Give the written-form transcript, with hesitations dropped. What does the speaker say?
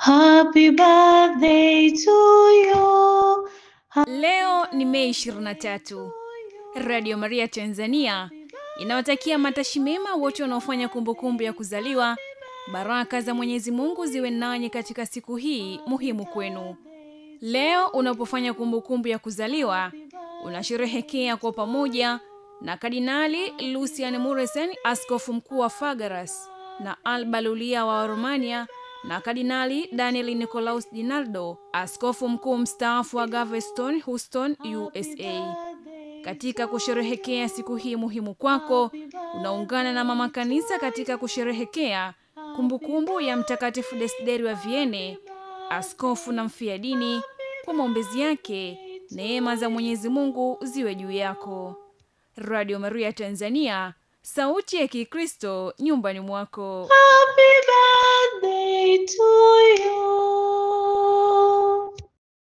Happy birthday to you. Leo ni Mei 23. Radio Maria Tanzania inawatakia matashi mema wote wanaofanya kumbukumbu ya kuzaliwa. Baraka za Mwenyezi Mungu ziwe nanyi katika siku hii muhimu kwenu. Leo unapofanya kumbukumbu ya kuzaliwa, unasherehekea kwa pamoja na Kardinali Lucian Muresen, askofu mkuu wa Fagaras, na Alba Lulia wa Romania, na Kardinali Daniel Nicolaus Dinaldo, askofu mkuu mstaafu wa Galveston, Houston, USA. Katika kusherehekea siku hii muhimu kwako, unaungana na mama kanisa katika kusherehekea kumbukumbu ya Mtakatifu Desideri wa Vienne, askofu na mfiadini. Kwa maombezi yake, neema za Mwenyezi Mungu ziwe juu yako. Radio Maria Tanzania, sauti ya Kikristo nyumbani mwako. Happy birthday to you.